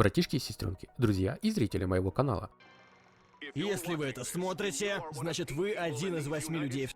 Братишки и сестренки, друзья и зрители моего канала. Если вы это смотрите, значит вы один из 8 людей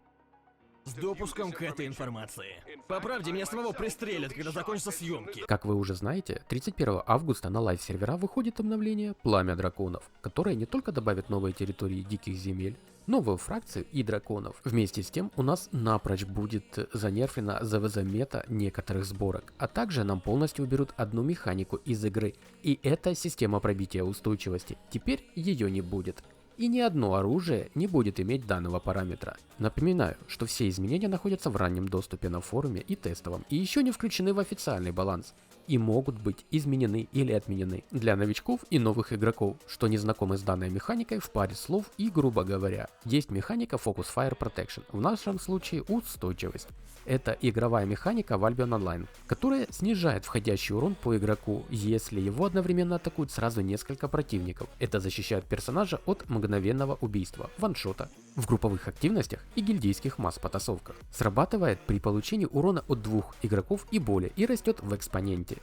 с допуском к этой информации. По правде, меня самого пристрелят, когда закончатся съемки. Как вы уже знаете, 31 августа на лайв-сервера выходит обновление «Пламя драконов», которое не только добавит новые территории диких земель, новую фракцию и драконов. Вместе с тем у нас напрочь будет занерфлена ЗВЗ-мета некоторых сборок, а также нам полностью уберут одну механику из игры, и это система пробития устойчивости. Теперь ее не будет. И ни одно оружие не будет иметь данного параметра. Напоминаю, что все изменения находятся в раннем доступе на форуме и тестовом, и еще не включены в официальный баланс, и могут быть изменены или отменены для новичков и новых игроков, что не знакомы с данной механикой в паре слов и грубо говоря. Есть механика Focus Fire Protection, в нашем случае устойчивость. Это игровая механика в Albion Online, которая снижает входящий урон по игроку, если его одновременно атакуют сразу несколько противников. Это защищает персонажа от мгновенного убийства, ваншота, в групповых активностях и гильдейских масс-потасовках. Срабатывает при получении урона от 2 игроков и более и растет в экспоненте.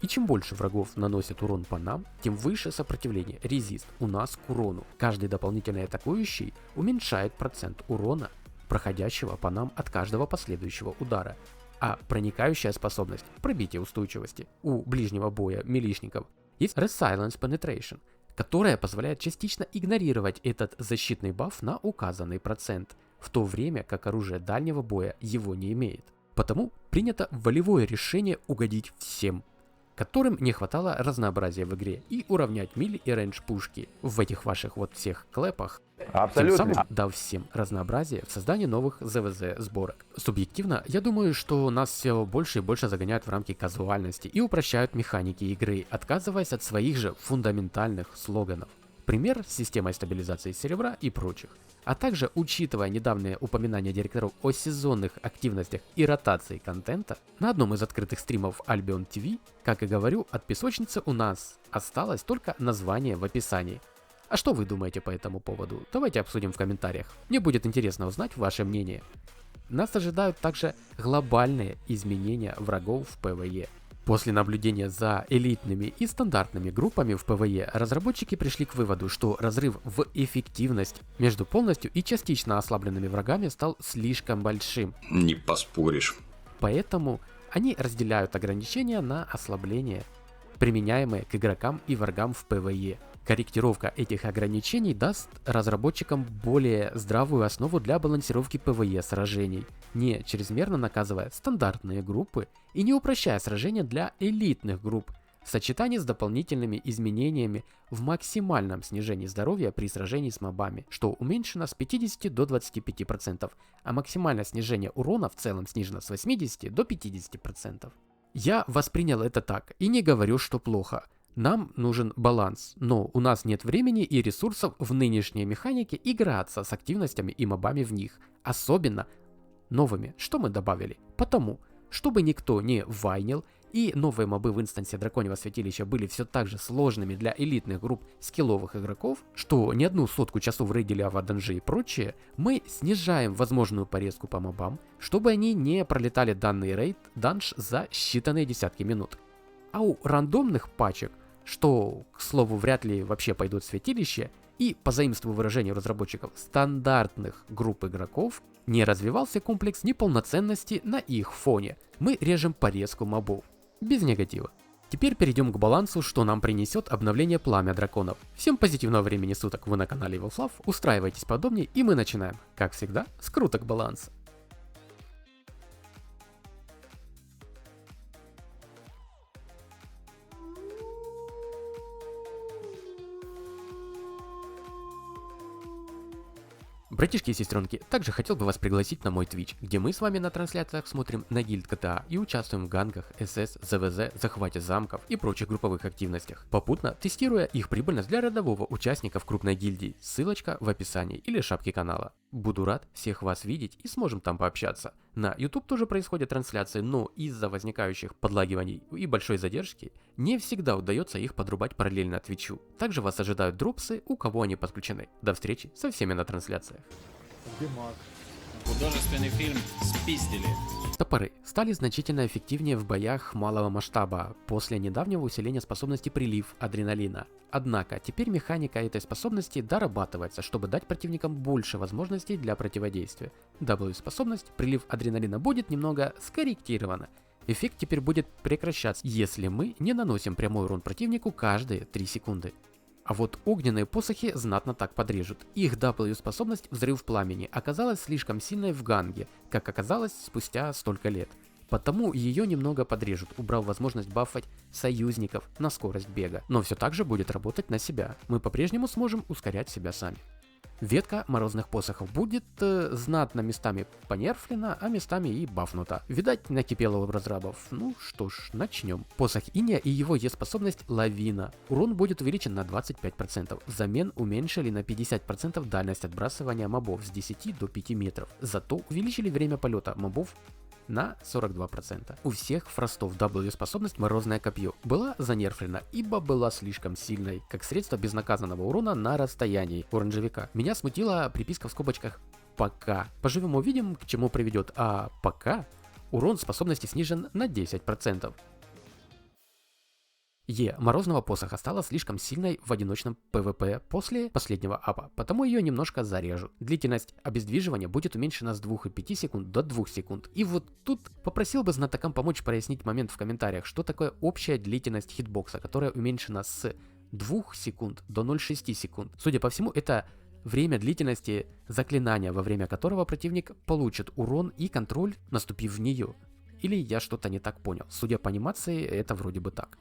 И чем больше врагов наносит урон по нам, тем выше сопротивление, резист у нас к урону. Каждый дополнительный атакующий уменьшает процент урона, проходящего по нам от каждого последующего удара. А проникающая способность пробития устойчивости у ближнего боя милишников есть Resilience Penetration, которая позволяет частично игнорировать этот защитный баф на указанный процент, в то время как оружие дальнего боя его не имеет. Потому принято волевое решение угодить всем, которым не хватало разнообразия в игре, и уравнять мили и рейндж пушки в этих ваших вот всех клэпах, тем самым дав всем разнообразие в создании новых ЗВЗ сборок. Субъективно, я думаю, что нас все больше и больше загоняют в рамки казуальности и упрощают механики игры, отказываясь от своих же фундаментальных слоганов. Пример с системой стабилизации серебра и прочих. А также, учитывая недавнее упоминание директоров о сезонных активностях и ротации контента, на одном из открытых стримов Albion TV, как и говорю, от песочницы у нас осталось только название в описании. А что вы думаете по этому поводу? Давайте обсудим в комментариях. Мне будет интересно узнать ваше мнение. Нас ожидают также глобальные изменения врагов в PvE. После наблюдения за элитными и стандартными группами в PvE, разработчики пришли к выводу, что разрыв в эффективность между полностью и частично ослабленными врагами стал слишком большим. Не поспоришь. Поэтому они разделяют ограничения на ослабление, применяемые к игрокам и врагам в PvE. Корректировка этих ограничений даст разработчикам более здравую основу для балансировки PvE сражений, не чрезмерно наказывая стандартные группы и не упрощая сражения для элитных групп, в сочетании с дополнительными изменениями в максимальном снижении здоровья при сражении с мобами, что уменьшено с 50 до 25%, а максимальное снижение урона в целом снижено с 80 до 50%. Я воспринял это так и не говорю, что плохо. Нам нужен баланс, но у нас нет времени и ресурсов в нынешней механике играться с активностями и мобами в них, особенно новыми, что мы добавили. Потому, чтобы никто не вайнил и новые мобы в инстансе Драконьего Святилища были все так же сложными для элитных групп скилловых игроков, что не одну сотку часов рейдили аваданжи и прочее, мы снижаем возможную порезку по мобам, чтобы они не пролетали данный рейд данж за считанные десятки минут. А у рандомных пачек, что, к слову, вряд ли вообще пойдут в святилище, и, по заимству выражению разработчиков, стандартных групп игроков, не развивался комплекс неполноценности на их фоне. Мы режем порезку мобов. Без негатива. Теперь перейдем к балансу, что нам принесет обновление Пламя Драконов. Всем позитивного времени суток, вы на канале Evilfluff, устраивайтесь поудобнее и мы начинаем, как всегда, с круток баланса. Братишки и сестренки, также хотел бы вас пригласить на мой Twitch, где мы с вами на трансляциях смотрим на гильд GTA и участвуем в гангах, СС, ЗВЗ, захвате замков и прочих групповых активностях, попутно тестируя их прибыльность для рядового участника в крупной гильдии, ссылочка в описании или шапке канала. Буду рад всех вас видеть и сможем там пообщаться. На YouTube тоже происходят трансляции, но из-за возникающих подлагиваний и большой задержки не всегда удается их подрубать параллельно Твичу. Также вас ожидают дропсы, у кого они подключены. До встречи со всеми на трансляциях. Художественный фильм «Спиздили». Топоры стали значительно эффективнее в боях малого масштаба после недавнего усиления способности прилив адреналина. Однако теперь механика этой способности дорабатывается, чтобы дать противникам больше возможностей для противодействия. W-способность прилив адреналина будет немного скорректирована. Эффект теперь будет прекращаться, если мы не наносим прямой урон противнику каждые 3 секунды. А вот огненные посохи знатно так подрежут. Их W-способность взрыв пламени оказалась слишком сильной в ганге, как оказалось спустя столько лет. Потому ее немного подрежут, убрав возможность бафать союзников на скорость бега. Но все так же будет работать на себя. Мы по-прежнему сможем ускорять себя сами. Ветка морозных посохов будет знатно местами понерфлена, а местами и бафнута. Видать, накипело у разрабов. Ну что ж, начнем. Посох Иния и его Е-способность Лавина. Урон будет увеличен на 25%. Взамен уменьшили на 50% дальность отбрасывания мобов с 10 до 5 метров. Зато увеличили время полета мобов на 42%. У всех фростов W-способность Морозное Копье была занерфлена, ибо была слишком сильной, как средство безнаказанного урона на расстоянии оранжевика. Меня смутила приписка в скобочках «пока». Поживем увидим, к чему приведет, а пока урон способности снижен на 10%. Е Морозного посоха стала слишком сильной в одиночном ПВП после последнего апа, потому ее немножко зарежут. Длительность обездвиживания будет уменьшена с 2,5 секунд до 2 секунд. И вот тут попросил бы знатокам помочь прояснить момент в комментариях, что такое общая длительность хитбокса, которая уменьшена с 2 секунд до 0,6 секунд. Судя по всему, это время длительности заклинания, во время которого противник получит урон и контроль, наступив в нее. Или я что-то не так понял. Судя по анимации, это вроде бы так.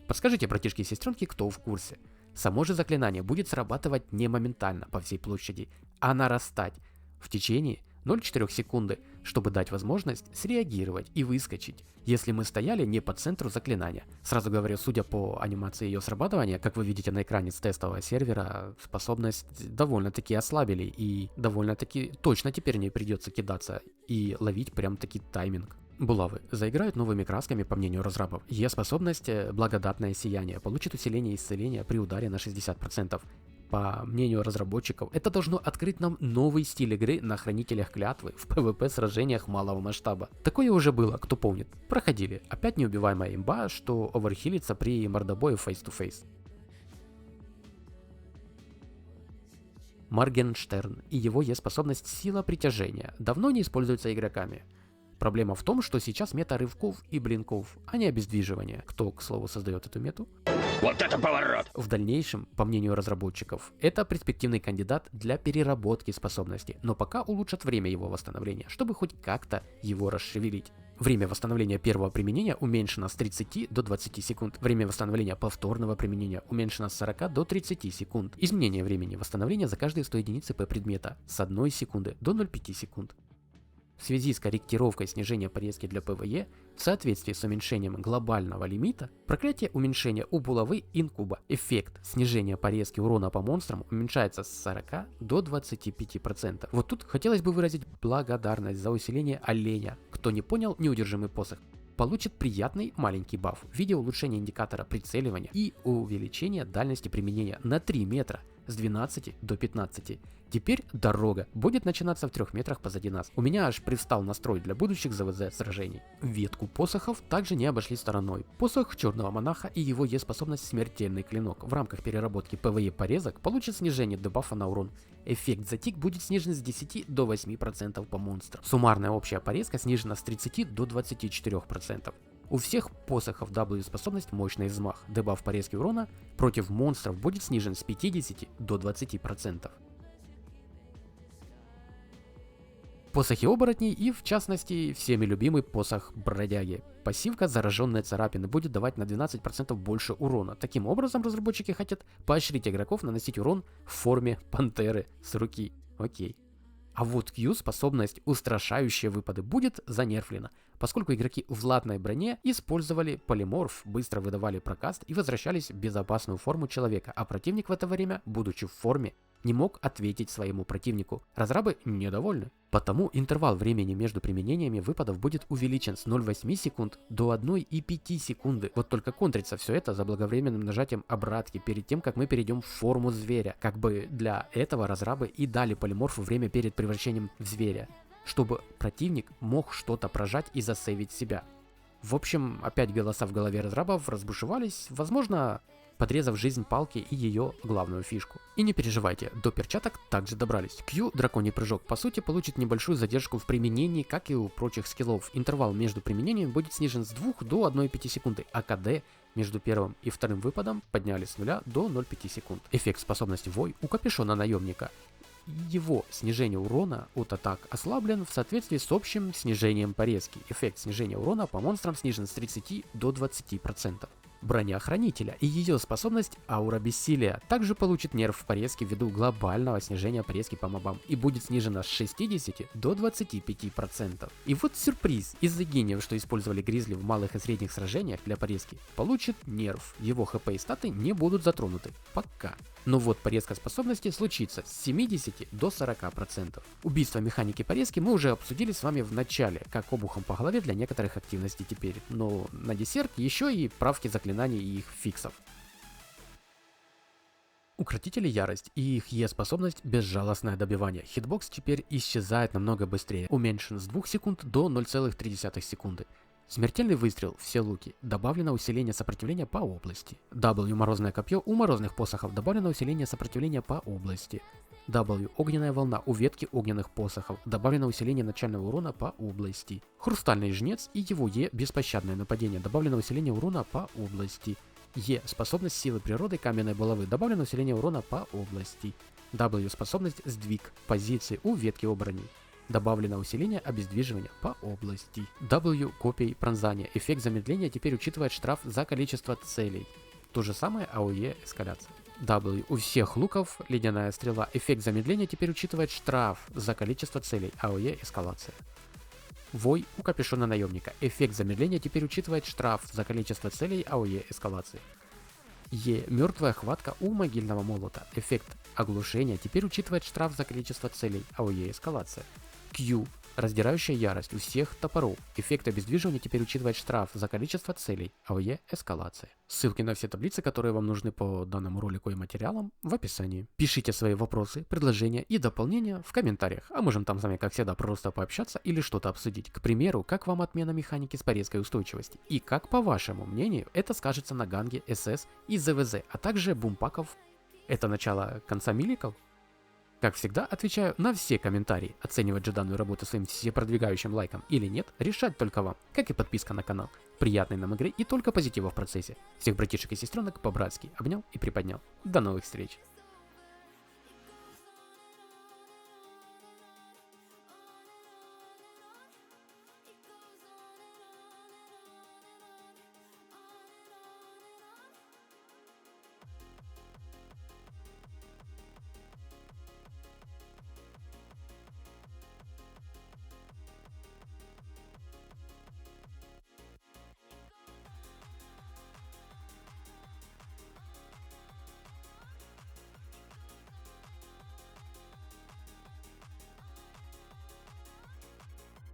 Подскажите, братишки и сестренки, кто в курсе. Само же заклинание будет срабатывать не моментально по всей площади, а нарастать в течение 0,4 секунды, чтобы дать возможность среагировать и выскочить, если мы стояли не по центру заклинания. Сразу говорю, судя по анимации ее срабатывания, как вы видите на экране с тестового сервера, способность довольно-таки ослабили и довольно-таки точно теперь не придется кидаться и ловить прям-таки тайминг. Булавы заиграют новыми красками, по мнению разрабов. Е-способность «Благодатное сияние» получит усиление исцеления при ударе на 60%. По мнению разработчиков, это должно открыть нам новый стиль игры на Хранителях Клятвы в PvP сражениях малого масштаба. Такое уже было, кто помнит. Проходили. Опять неубиваемая имба, что оверхилится при мордобое face-to-face. Моргенштерн и его Е-способность «Сила притяжения» давно не используются игроками. Проблема в том, что сейчас мета рывков и блинков, а не обездвиживания. Кто, к слову, создает эту мету? Вот это поворот! В дальнейшем, по мнению разработчиков, это перспективный кандидат для переработки способности, но пока улучшат время его восстановления, чтобы хоть как-то его расшевелить. Время восстановления первого применения уменьшено с 30 до 20 секунд. Время восстановления повторного применения уменьшено с 40 до 30 секунд. Изменение времени восстановления за каждые 100 единиц п предмета с 1 секунды до 0,5 секунд. В связи с корректировкой снижения порезки для ПВЕ, в соответствии с уменьшением глобального лимита, проклятие уменьшения у булавы инкуба. Эффект снижения порезки урона по монстрам уменьшается с 40 до 25%. Вот тут хотелось бы выразить благодарность за усиление оленя. Кто не понял, неудержимый посох получит приятный маленький баф в виде улучшения индикатора прицеливания и увеличения дальности применения на 3 метра с 12 до 15. Теперь дорога будет начинаться в 3 метрах позади нас. У меня аж привстал настрой для будущих ЗВЗ сражений. Ветку посохов также не обошли стороной. Посох Черного Монаха и его Е-способность Смертельный Клинок в рамках переработки ПВЕ порезок получит снижение дебафа на урон. Эффект затик будет снижен с 10 до 8% по монстрам. Суммарная общая порезка снижена с 30 до 24%. У всех посохов W-способность Мощный Взмах. Дебаф порезки урона против монстров будет снижен с 50 до 20%. Посохи оборотней и, в частности, всеми любимый посох Бродяги. Пассивка «Зараженные царапины» будет давать на 12% больше урона. Таким образом, разработчики хотят поощрить игроков наносить урон в форме пантеры с руки. Окей. А вот Q-способность «Устрашающие выпады» будет занерфлена, поскольку игроки в златной броне использовали полиморф, быстро выдавали прокаст и возвращались в безопасную форму человека, а противник в это время, будучи в форме, не мог ответить своему противнику. Разрабы недовольны. Потому интервал времени между применениями выпадов будет увеличен с 0,8 секунд до 1,5 секунды. Вот только контрится все это заблаговременным нажатием обратки перед тем, как мы перейдем в форму зверя. Как бы для этого разрабы и дали полиморфу время перед превращением в зверя, чтобы противник мог что-то прожать и засейвить себя. В общем, опять голоса в голове разрабов разбушевались, возможно, подрезав жизнь палки и ее главную фишку. И не переживайте, до перчаток также добрались. Q, драконий прыжок, по сути получит небольшую задержку в применении, как и у прочих скиллов. Интервал между применением будет снижен с 2 до 1,5 секунды, а КД между первым и вторым выпадом подняли с 0 до 0,5 секунд. Эффект способности Вой у капюшона наемника. Его снижение урона от атак ослаблен в соответствии с общим снижением порезки. Эффект снижения урона по монстрам снижен с 30 до 20%. Броня Хранителя и ее способность Аура Бессилия также получит нерв в порезке ввиду глобального снижения порезки по мобам и будет снижена с 60 до 25%. И вот сюрприз, из-за гениев, что использовали Гризли в малых и средних сражениях для порезки, получит нерв, его хп и статы не будут затронуты, пока. Но вот порезка способности случится с 70 до 40%. Убийство механики порезки мы уже обсудили с вами в начале, как обухом по голове для некоторых активностей теперь, но на десерт еще и правки заклинаний и их фиксов. Укротители ярость и их Е-способность безжалостное добивание. Хитбокс теперь исчезает намного быстрее, уменьшен с 2 секунд до 0,3 секунды. Смертельный выстрел, все луки, добавлено усиление сопротивления по области. W морозное копье у морозных посохов, добавлено усиление сопротивления по области. W огненная волна у ветки огненных посохов, добавлено усиление начального урона по области. Хрустальный жнец и его Е беспощадное нападение, добавлено усиление урона по области. Е способность силы природы каменной булавы, добавлено усиление урона по области. W способность сдвиг позиции у ветки оборотней. Добавлено усиление обездвиживания по области. W копий пронзания. Эффект замедления теперь учитывает штраф за количество целей. То же самое АОЕ эскаляция. W у всех луков ледяная стрела. Эффект замедления теперь учитывает штраф за количество целей. АОЕ эскалация. Вой у капюшона наемника. Эффект замедления теперь учитывает штраф за количество целей. АОЕ эскалации. Е мертвая хватка у могильного молота. Эффект оглушения теперь учитывает штраф за количество целей. АОЕ эскалация. Q раздирающая ярость у всех топоров. Эффект обездвиживания теперь учитывает штраф за количество целей. АОЕ эскалация. Ссылки на все таблицы, которые вам нужны по данному ролику и материалам, в описании. Пишите свои вопросы, предложения и дополнения в комментариях, а можем там с вами, как всегда, просто пообщаться или что-то обсудить. К примеру, как вам отмена механики с порезкой устойчивости и как, по вашему мнению, это скажется на ганге СС и ЗВЗ, а также бумпаков. Это начало конца миликов? Как всегда, отвечаю на все комментарии. Оценивать же данную работу своим всепродвигающим лайком или нет, решать только вам, как и подписка на канал. Приятной нам игры и только позитива в процессе. Всех братишек и сестренок по-братски обнял и приподнял. До новых встреч!